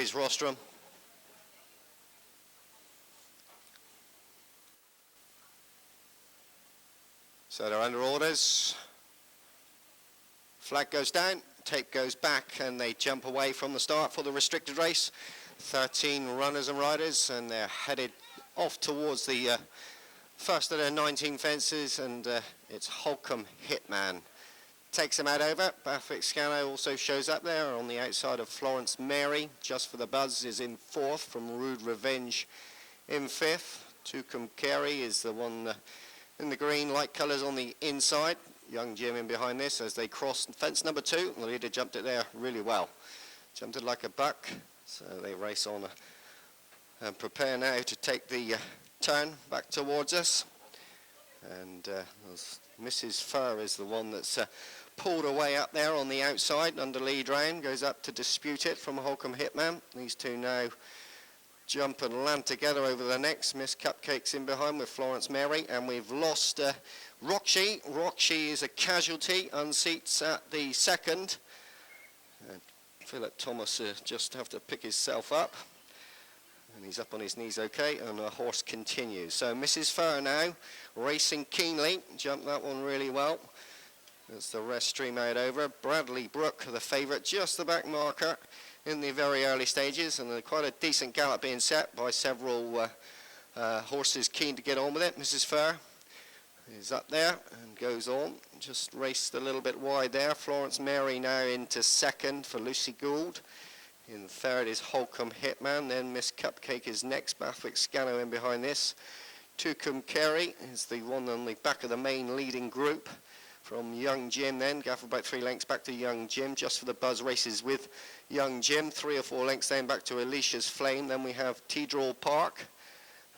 his rostrum. So they're under orders. Flag goes down, tape goes back, and they jump away from the start for the restricted race. 13 runners and riders, and they're headed off towards the first of their 19 fences, and it's Holcomb Hitman. Takes them out over. Bathwick Scanno also shows up there on the outside of Florence Mary. Just for the Buzz is in 4th, from Rude Revenge in 5th. Tucum Carey is the one in the green, light colours on the inside. Young Jim in behind this as they cross fence number 2. The leader jumped it there really well. Jumped it like a buck. So they race on and prepare now to take the turn back towards us. And Mrs. Furr is the one that's pulled away up there on the outside under lead rein. Goes up to dispute it from Holcomb Hitman. These two now jump and land together over the next. Miss Cupcake's in behind with Florence Mary, and we've lost Rockshi. Rockshi is a casualty, unseats at the second. Philip Thomas just have to pick himself up, and he's up on his knees okay, and the horse continues. So Mrs. Furr now racing keenly, jumped that one really well as the rest stream out over. Bradley Brook, the favourite, just the back marker in the very early stages, and quite a decent gallop being set by several horses keen to get on with it. Mrs. Furr is up there and goes on, just raced a little bit wide there. Florence Mary now into second for Lucy Gould. In third is Holcomb Hitman, then Miss Cupcake is next, Bathwick Scanno in behind this. Tucum Carey is the one on the back of the main leading group from Young Jim then, Gaff about 3 lengths back to Young Jim. Just for the Buzz races with Young Jim, 3 or 4 lengths then back to Alicia's Flame. Then we have Tedrall Park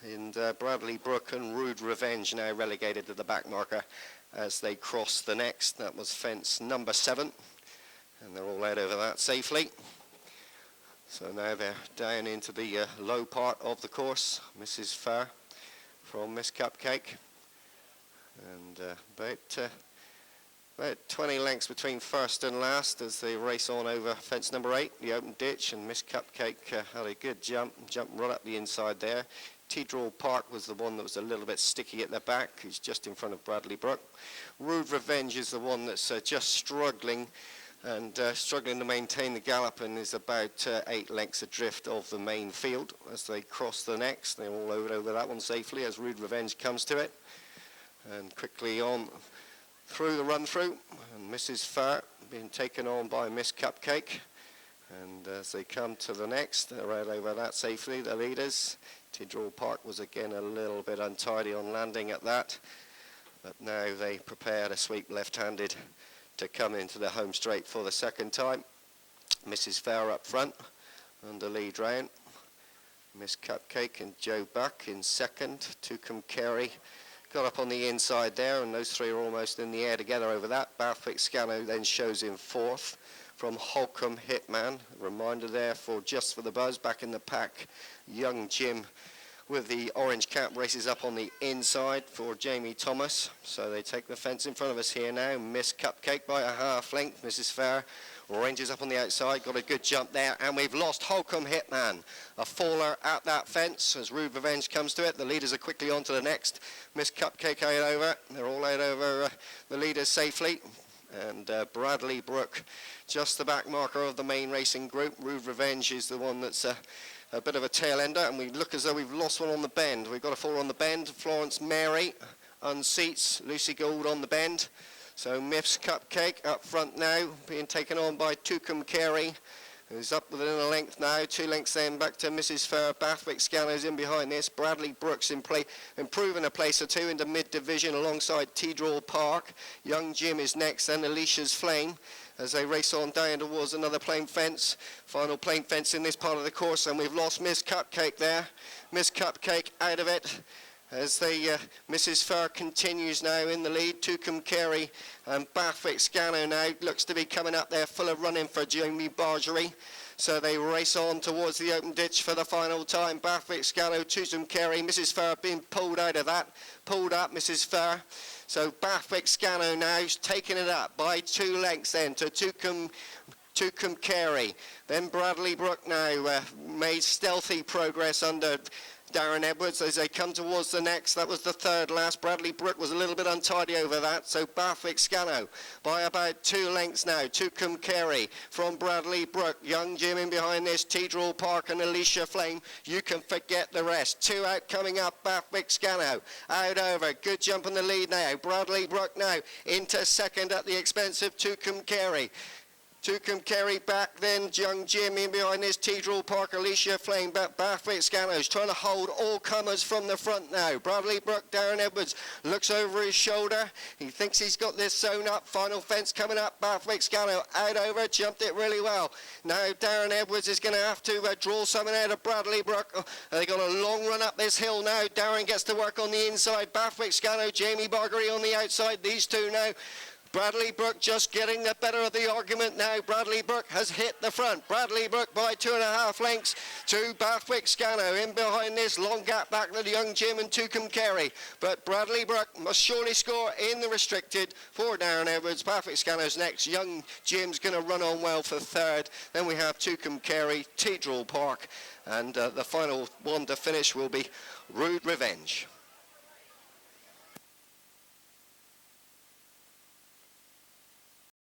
and Bradley Brook and Rude Revenge now relegated to the back marker as they cross the next. That was fence number 7, and they're all out over that safely. So now they're down into the low part of the course. Mrs. Furr from Miss Cupcake, and about 20 lengths between first and last as they race on over fence number 8, the open ditch, and Miss Cupcake had a good jump right up the inside there. Tedrall Park was the one that was a little bit sticky at the back, who's just in front of Bradley Brook. Rude Revenge is the one that's just struggling to maintain the gallop, and is about 8 lengths adrift of the main field as they cross the next. They're all over that one safely as Rude Revenge comes to it, and quickly on through the run through, and Mrs. Furr being taken on by Miss Cupcake, and as they come to the next, they're out over that safely, the leaders. Tedrall Park was again a little bit untidy on landing at that, but now they prepare to sweep left-handed to come into the home straight for the second time. Mrs. Furr up front under lead rein. Miss Cupcake and Joe Buck in second. Tucum Carey got up on the inside there, and those 3 are almost in the air together over that. Bathwick Scanno then shows in 4th from Holcomb Hitman. A reminder there for Just for the Buzz back in the pack. Young Jim with the orange cap races up on the inside for Jamie Thomas. So they take the fence in front of us here now. Miss Cupcake by a half length. Mrs. Furr ranges up on the outside, got a good jump there, and we've lost Holcomb Hitman. A faller at that fence as Rude Revenge comes to it. The leaders are quickly on to the next. Miss Cupcake out over. They're all out over the leaders safely. And Bradley Brook, just the back marker of the main racing group. Rude Revenge is the one that's a bit of a tail ender, and we look as though we've lost one on the bend. We've got a faller on the bend. Florence Mary unseats Lucy Gould on the bend. So Miss Cupcake up front now, being taken on by Tucum Carey, who's up within a length now. 2 lengths then back to Mrs. Furr. Bathwick Scanno's in behind this. Bradley Brooks in play, improving a place or 2 into mid-division alongside Tedrall Park. Young Jim is next, then Alicia's Flame as they race on down towards another plain fence. Final plain fence in this part of the course, and we've lost Miss Cupcake there. Miss Cupcake out of it as Mrs. Furr continues now in the lead. Tucum Carey and Bathwick Scanno now looks to be coming up there full of running for Jamie Bargery. So they race on towards the open ditch for the final time. Bathwick Scanno, Tucum Carey, Mrs. Furr being pulled out of that. Pulled up Mrs. Furr. So Bathwick Scanno now is taking it up by 2 lengths then to Tucum Tucum Carey. Then Bradley Brook now made stealthy progress under Darren Edwards as they come towards the next. That was the third last. Bradley Brook was a little bit untidy over that. So Bathwick Scanno by about 2 lengths now. Tucum Carey from Bradley Brook. Young Jim in behind this. Tidrall Park and Alicia Flame. You can forget the rest. 2 out coming up. Bathwick Scanno out over. Good jump in the lead now. Bradley Brook now into second at the expense of Tucum Carey. Tucum Carey back, then Young Jim in behind this. Tidrall Park, Alicia Flame, but Bathwick Scanno's trying to hold all comers from the front now. Bradley Brook, Darren Edwards looks over his shoulder. He thinks he's got this zone up. Final fence coming up. Bathwick Scanno out over, jumped it really well. Now Darren Edwards is going to have to draw something out of Bradley Brook. They got a long run up this hill now. Darren gets to work on the inside. Bathwick Scanno, Jamie Bargery on the outside. These two now. Bradley Brook just getting the better of the argument now. Bradley Brook has hit the front. Bradley Brook by 2.5 lengths to Bathwick Scanno. In behind this, long gap back to the Young Jim and Tucum Carey. But Bradley Brook must surely score in the restricted for Darren Edwards. Bathwick Scanno's next. Young Jim's going to run on well for third. Then we have Tucum Carey, Tidrall Park. And the final one to finish will be Rude Revenge.